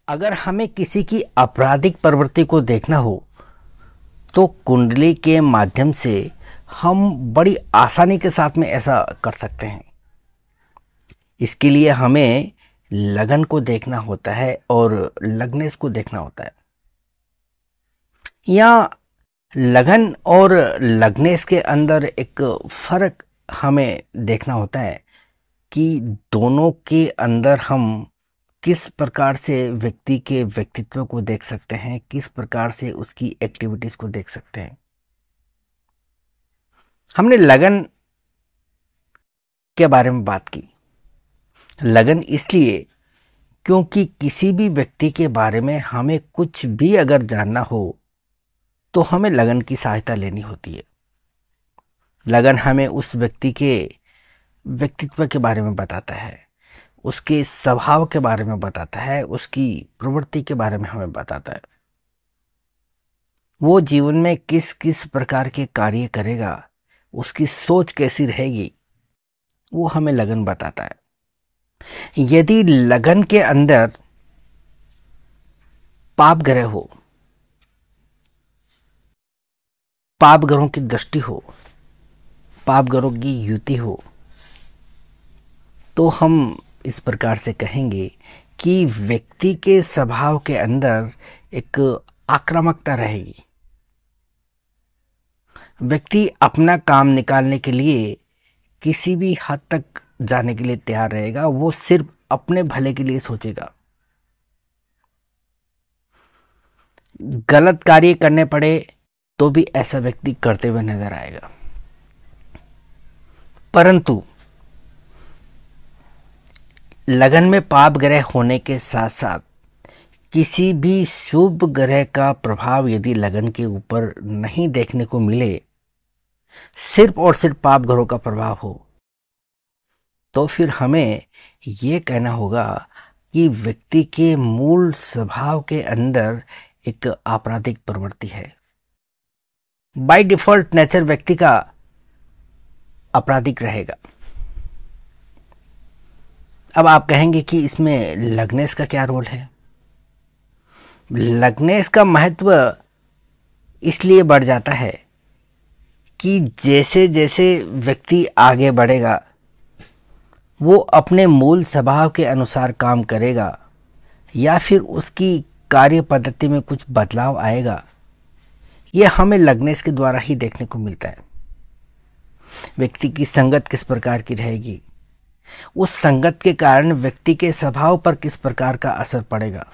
अगर हमें किसी की आपराधिक प्रवृत्ति को देखना हो तो कुंडली के माध्यम से हम बड़ी आसानी के साथ में ऐसा कर सकते हैं। इसके लिए हमें लगन को देखना होता है और लग्नेश को देखना होता है। या लगन और लग्नेश के अंदर एक फर्क हमें देखना होता है कि दोनों के अंदर हम किस प्रकार से व्यक्ति के व्यक्तित्व को देख सकते हैं, किस प्रकार से उसकी एक्टिविटीज को देख सकते हैं। हमने लगन के बारे में बात की। लगन इसलिए क्योंकि किसी भी व्यक्ति के बारे में हमें कुछ भी अगर जानना हो तो हमें लगन की सहायता लेनी होती है। लगन हमें उस व्यक्ति के व्यक्तित्व के बारे में बताता है, उसके स्वभाव के बारे में बताता है, उसकी प्रवृत्ति के बारे में हमें बताता है। वो जीवन में किस किस प्रकार के कार्य करेगा, उसकी सोच कैसी रहेगी, वो हमें लगन बताता है। यदि लगन के अंदर पाप ग्रह हो, पाप ग्रहों की दृष्टि हो, पाप ग्रहों की युति हो, तो हम इस प्रकार से कहेंगे कि व्यक्ति के स्वभाव के अंदर एक आक्रामकता रहेगी। व्यक्ति अपना काम निकालने के लिए किसी भी हद तक जाने के लिए तैयार रहेगा। वो सिर्फ अपने भले के लिए सोचेगा। गलत कार्य करने पड़े तो भी ऐसा व्यक्ति करते हुए नजर आएगा। परंतु लगन में पाप ग्रह होने के साथ साथ किसी भी शुभ ग्रह का प्रभाव यदि लगन के ऊपर नहीं देखने को मिले, सिर्फ और सिर्फ पाप ग्रहों का प्रभाव हो, तो फिर हमें ये कहना होगा कि व्यक्ति के मूल स्वभाव के अंदर एक आपराधिक प्रवृत्ति है। बाय डिफॉल्ट नेचर व्यक्ति का आपराधिक रहेगा। अब आप कहेंगे कि इसमें लग्नेश का क्या रोल है। लग्नेश का महत्व इसलिए बढ़ जाता है कि जैसे जैसे व्यक्ति आगे बढ़ेगा वो अपने मूल स्वभाव के अनुसार काम करेगा या फिर उसकी कार्य पद्धति में कुछ बदलाव आएगा, यह हमें लग्नेश के द्वारा ही देखने को मिलता है। व्यक्ति की संगत किस प्रकार की रहेगी, उस संगत के कारण व्यक्ति के स्वभाव पर किस प्रकार का असर पड़ेगा,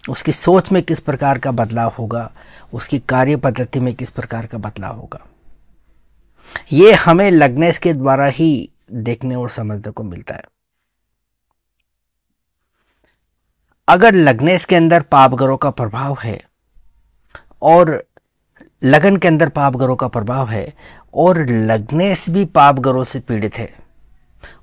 उसकी सोच में किस प्रकार का बदलाव होगा, उसकी कार्य पद्धति में किस प्रकार का बदलाव होगा, ये हमें लग्नेश के द्वारा ही देखने और समझने को मिलता है। अगर लग्नेश के अंदर पाप ग्रहों का प्रभाव है और लगन के अंदर पाप ग्रहों का प्रभाव है और लग्नेश भी पाप ग्रहों से पीड़ित है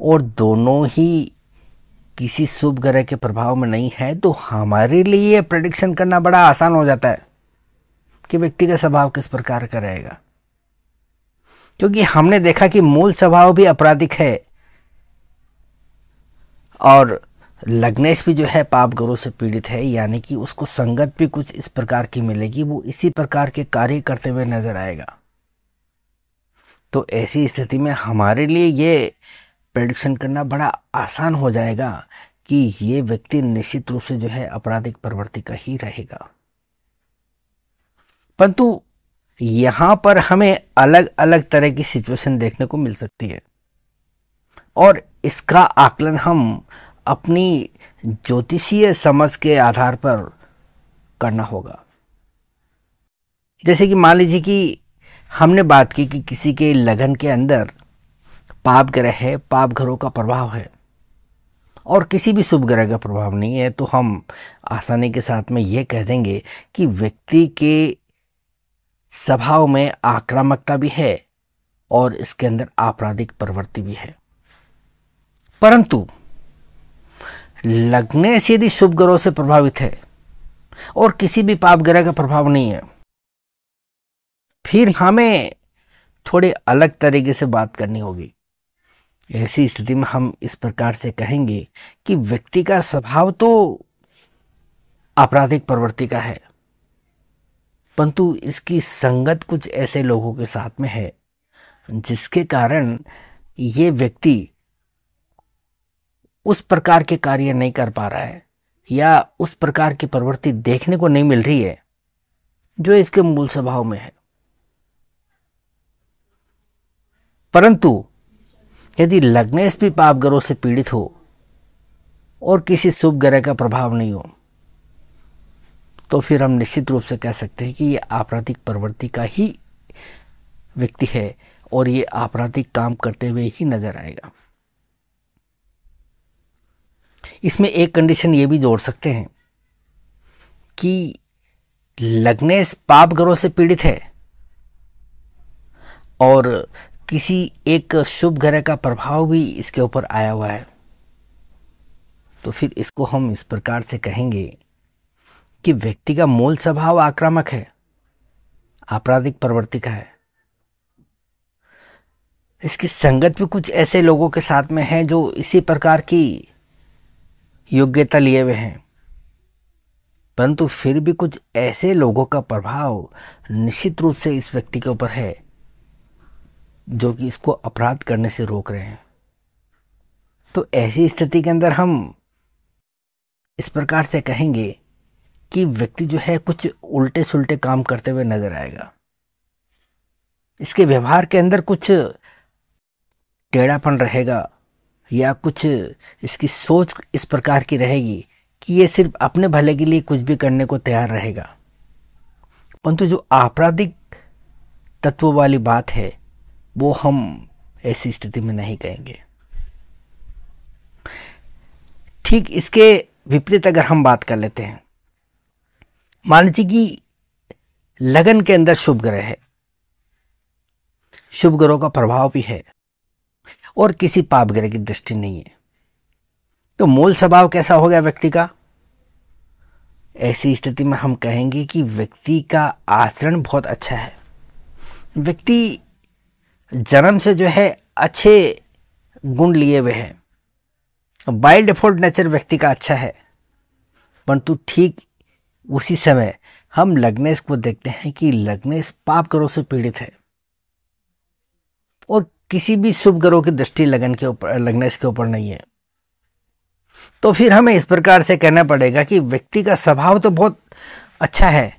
और दोनों ही किसी शुभ ग्रह के प्रभाव में नहीं है, तो हमारे लिए प्रेडिक्शन करना बड़ा आसान हो जाता है कि व्यक्ति का स्वभाव किस प्रकार का रहेगा। क्योंकि हमने देखा कि मूल स्वभाव भी आपराधिक है और लग्नेश भी जो है पाप ग्रहों से पीड़ित है, यानी कि उसको संगत भी कुछ इस प्रकार की मिलेगी, वो इसी प्रकार के कार्य करते हुए नजर आएगा। तो ऐसी स्थिति में हमारे लिए ये प्रेडिक्शन करना बड़ा आसान हो जाएगा कि ये व्यक्ति निश्चित रूप से जो है आपराधिक प्रवृत्ति का ही रहेगा। परंतु यहां पर हमें अलग अलग तरह की सिचुएशन देखने को मिल सकती है और इसका आकलन हम अपनी ज्योतिषीय समझ के आधार पर करना होगा। जैसे कि मान लीजिए कि हमने बात की कि किसी के लगन के अंदर पाप ग्रह है, पाप ग्रहों का प्रभाव है और किसी भी शुभ ग्रह का प्रभाव नहीं है, तो हम आसानी के साथ में ये कह देंगे कि व्यक्ति के स्वभाव में आक्रामकता भी है और इसके अंदर आपराधिक प्रवृत्ति भी है। परंतु लग्नेश यदि शुभ ग्रहों से प्रभावित है और किसी भी पाप ग्रह का प्रभाव नहीं है, फिर हमें थोड़े अलग तरीके से बात करनी होगी। ऐसी स्थिति में हम इस प्रकार से कहेंगे कि व्यक्ति का स्वभाव तो आपराधिक प्रवृत्ति का है, परंतु इसकी संगत कुछ ऐसे लोगों के साथ में है जिसके कारण ये व्यक्ति उस प्रकार के कार्य नहीं कर पा रहा है या उस प्रकार की प्रवृत्ति देखने को नहीं मिल रही है जो इसके मूल स्वभाव में है। परंतु यदि लग्नेश भी पाप ग्रहों से पीड़ित हो और किसी शुभ ग्रह का प्रभाव नहीं हो तो फिर हम निश्चित रूप से कह सकते हैं कि ये आपराधिक प्रवृत्ति का ही व्यक्ति है और ये आपराधिक काम करते हुए ही नजर आएगा। इसमें एक कंडीशन ये भी जोड़ सकते हैं कि लग्नेश पाप ग्रहों से पीड़ित है और किसी एक शुभ ग्रह का प्रभाव भी इसके ऊपर आया हुआ है, तो फिर इसको हम इस प्रकार से कहेंगे कि व्यक्ति का मूल स्वभाव आक्रामक है, आपराधिक प्रवृत्ति का है। इसकी संगत भी कुछ ऐसे लोगों के साथ में है जो इसी प्रकार की योग्यता लिए हुए हैं, परंतु फिर भी कुछ ऐसे लोगों का प्रभाव निश्चित रूप से इस व्यक्ति के ऊपर है जो कि इसको अपराध करने से रोक रहे हैं। तो ऐसी स्थिति के अंदर हम इस प्रकार से कहेंगे कि व्यक्ति जो है कुछ उल्टे सुल्टे काम करते हुए नजर आएगा। इसके व्यवहार के अंदर कुछ टेढ़ापन रहेगा या कुछ इसकी सोच इस प्रकार की रहेगी कि ये सिर्फ अपने भले के लिए कुछ भी करने को तैयार रहेगा, परंतु जो आपराधिक तत्व वाली बात है वो हम ऐसी स्थिति में नहीं कहेंगे। ठीक इसके विपरीत अगर हम बात कर लेते हैं, मान लीजिए कि लगन के अंदर शुभ ग्रह है, शुभ ग्रहों का प्रभाव भी है और किसी पाप ग्रह की दृष्टि नहीं है, तो मूल स्वभाव कैसा हो गया व्यक्ति का? ऐसी स्थिति में हम कहेंगे कि व्यक्ति का आचरण बहुत अच्छा है। व्यक्ति जन्म से जो है अच्छे गुण लिए हुए हैं, बाय डिफॉल्ट नेचर व्यक्ति का अच्छा है, परंतु ठीक उसी समय हम लग्नेश को देखते हैं कि लग्नेश पाप ग्रहों से पीड़ित है और किसी भी शुभ ग्रहों की दृष्टि लगन के ऊपर, लग्नेश के ऊपर नहीं है। तो फिर हमें इस प्रकार से कहना पड़ेगा कि व्यक्ति का स्वभाव तो बहुत अच्छा है,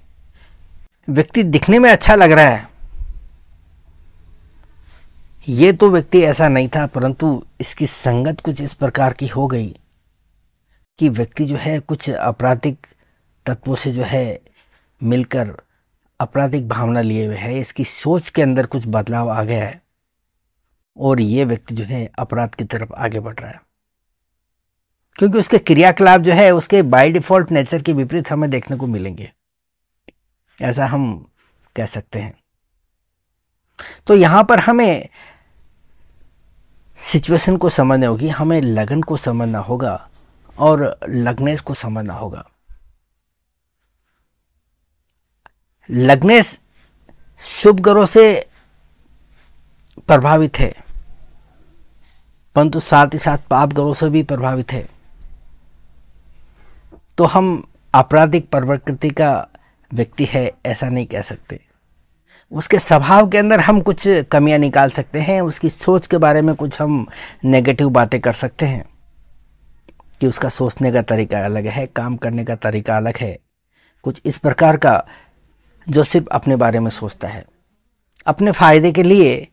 व्यक्ति दिखने में अच्छा लग रहा है, ये तो व्यक्ति ऐसा नहीं था, परंतु इसकी संगत कुछ इस प्रकार की हो गई कि व्यक्ति जो है कुछ आपराधिक तत्वों से जो है मिलकर आपराधिक भावना लिए हुए है, इसकी सोच के अंदर कुछ बदलाव आ गया है और ये व्यक्ति जो है अपराध की तरफ आगे बढ़ रहा है, क्योंकि उसके क्रियाकलाप जो है उसके बाय डिफॉल्ट नेचर के विपरीत हमें देखने को मिलेंगे, ऐसा हम कह सकते हैं। तो यहां पर हमें सिचुएशन को समझना होगी, हमें लगन को समझना होगा और लग्नेश को समझना होगा। लग्नेश शुभ ग्रहों से प्रभावित है, परंतु साथ ही साथ पाप ग्रहों से भी प्रभावित है, तो हम आपराधिक प्रवृत्ति का व्यक्ति है ऐसा नहीं कह सकते। उसके स्वभाव के अंदर हम कुछ कमियां निकाल सकते हैं, उसकी सोच के बारे में कुछ हम नेगेटिव बातें कर सकते हैं कि उसका सोचने का तरीका अलग है, काम करने का तरीका अलग है, कुछ इस प्रकार का जो सिर्फ अपने बारे में सोचता है, अपने फायदे के लिए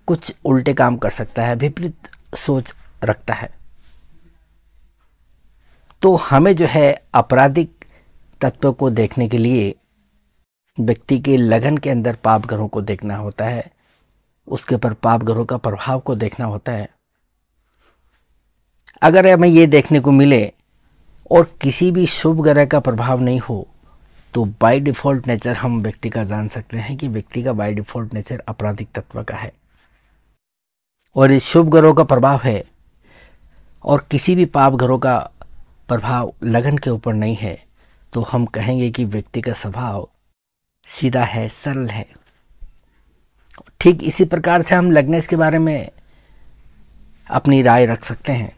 कुछ उल्टे काम कर सकता है, विपरीत सोच रखता है। तो हमें जो है आपराधिक तत्व को देखने के लिए व्यक्ति के लगन के अंदर पाप ग्रहों को देखना होता है, उसके ऊपर पाप ग्रहों का प्रभाव को देखना होता है। अगर हमें ये देखने को मिले और किसी भी शुभ ग्रह का प्रभाव नहीं हो तो बाय डिफॉल्ट नेचर हम व्यक्ति का जान सकते हैं कि व्यक्ति का बाय डिफॉल्ट नेचर आपराधिक तत्व का है और इस शुभ ग्रहों का प्रभाव है और किसी भी पाप ग्रहों का प्रभाव लगन के ऊपर नहीं है, तो हम कहेंगे कि व्यक्ति का स्वभाव सीधा है, सरल है। ठीक इसी प्रकार से हम लग्नेश के बारे में अपनी राय रख सकते हैं।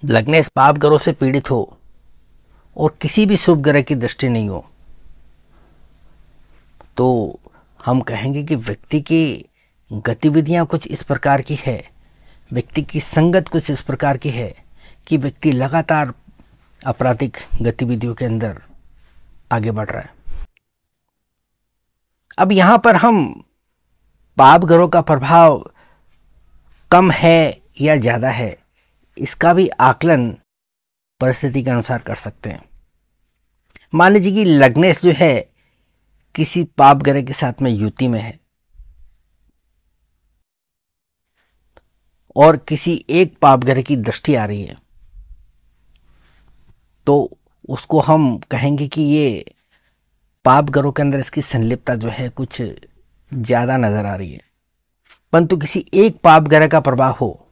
लग्नेश पाप ग्रहों से पीड़ित हो और किसी भी शुभ ग्रह की दृष्टि नहीं हो, तो हम कहेंगे कि व्यक्ति की गतिविधियां कुछ इस प्रकार की है, व्यक्ति की संगत कुछ इस प्रकार की है कि व्यक्ति लगातार आपराधिक गतिविधियों के अंदर आगे बढ़ रहा है। अब यहां पर हम पाप ग्रहों का प्रभाव कम है या ज़्यादा है, इसका भी आकलन परिस्थिति के अनुसार कर सकते हैं। मान लीजिए कि लग्नेश जो है किसी पाप ग्रह के साथ में युति में है और किसी एक पाप ग्रह की दृष्टि आ रही है, तो उसको हम कहेंगे कि ये पाप ग्रहों के अंदर इसकी संलिप्तता जो है कुछ ज़्यादा नज़र आ रही है। परंतु किसी एक पाप ग्रह का प्रभाव हो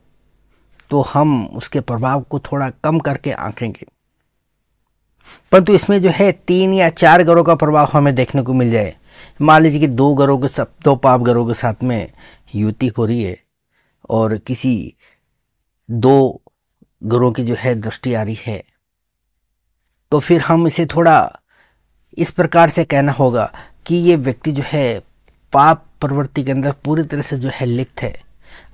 तो हम उसके प्रभाव को थोड़ा कम करके आंकेंगे। परंतु इसमें जो है 3 या 4 ग्रहों का प्रभाव हमें देखने को मिल जाए, मान लीजिए कि 2 पाप ग्रहों के साथ में युति हो रही है और किसी 2 ग्रहों की जो है दृष्टि आ रही है, तो फिर हम इसे थोड़ा इस प्रकार से कहना होगा कि ये व्यक्ति जो है पाप प्रवृत्ति के अंदर पूरी तरह से जो है लिप्त है,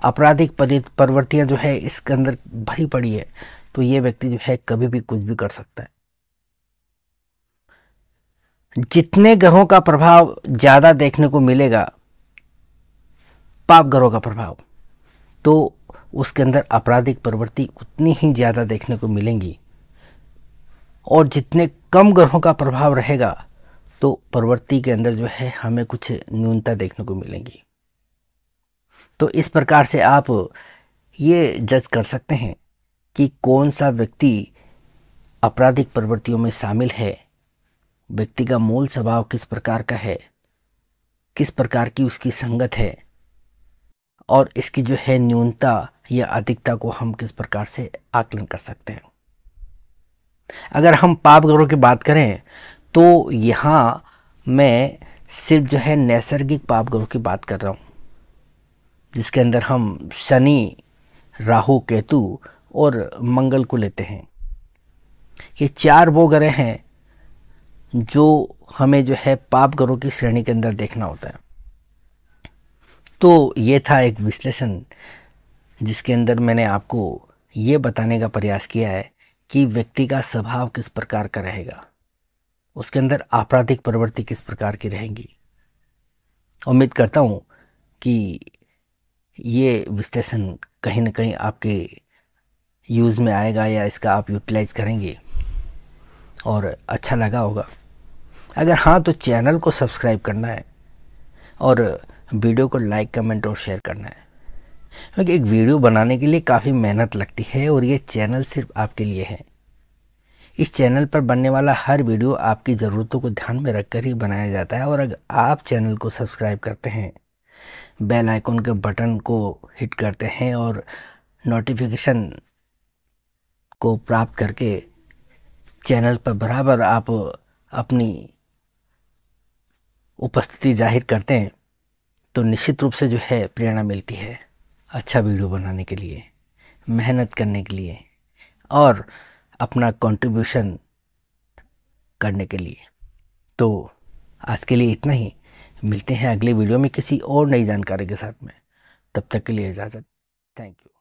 आपराधिक प्रवृत्तियां जो है इसके अंदर भरी पड़ी है, तो ये व्यक्ति जो है कभी भी कुछ भी कर सकता है। जितने ग्रहों का प्रभाव ज़्यादा देखने को मिलेगा, पाप ग्रहों का प्रभाव, तो उसके अंदर आपराधिक प्रवृत्ति उतनी ही ज़्यादा देखने को मिलेंगी, और जितने कम ग्रहों का प्रभाव रहेगा तो प्रवृत्ति के अंदर जो है हमें कुछ न्यूनता देखने को मिलेंगी। तो इस प्रकार से आप ये जज कर सकते हैं कि कौन सा व्यक्ति आपराधिक प्रवृत्तियों में शामिल है, व्यक्ति का मूल स्वभाव किस प्रकार का है, किस प्रकार की उसकी संगत है, और इसकी जो है न्यूनता या अधिकता को हम किस प्रकार से आकलन कर सकते हैं। अगर हम पाप ग्रहों की बात करें तो यहाँ मैं सिर्फ जो है नैसर्गिक पाप ग्रहों की बात कर रहा हूँ, जिसके अंदर हम शनि, राहु, केतु और मंगल को लेते हैं। ये 4 वो ग्रह हैं जो हमें जो है पाप ग्रहों की श्रेणी के अंदर देखना होता है। तो ये था एक विश्लेषण जिसके अंदर मैंने आपको ये बताने का प्रयास किया है कि व्यक्ति का स्वभाव किस प्रकार का रहेगा, उसके अंदर आपराधिक प्रवृत्ति किस प्रकार की रहेंगी। उम्मीद करता हूँ कि ये विश्लेषण कहीं ना कहीं आपके यूज़ में आएगा या इसका आप यूटिलाइज करेंगे और अच्छा लगा होगा। अगर हाँ तो चैनल को सब्सक्राइब करना है और वीडियो को लाइक, कमेंट और शेयर करना है, क्योंकि एक वीडियो बनाने के लिए काफ़ी मेहनत लगती है और ये चैनल सिर्फ आपके लिए है। इस चैनल पर बनने वाला हर वीडियो आपकी ज़रूरतों को ध्यान में रखकर ही बनाया जाता है, और अगर आप चैनल को सब्सक्राइब करते हैं, बेल आइकन के बटन को हिट करते हैं और नोटिफिकेशन को प्राप्त करके चैनल पर बराबर आप अपनी उपस्थिति जाहिर करते हैं, तो निश्चित रूप से जो है प्रेरणा मिलती है अच्छा वीडियो बनाने के लिए, मेहनत करने के लिए और अपना कंट्रीब्यूशन करने के लिए। तो आज के लिए इतना ही, मिलते हैं अगले वीडियो में किसी और नई जानकारी के साथ में। तब तक के लिए इजाज़त। Thank you.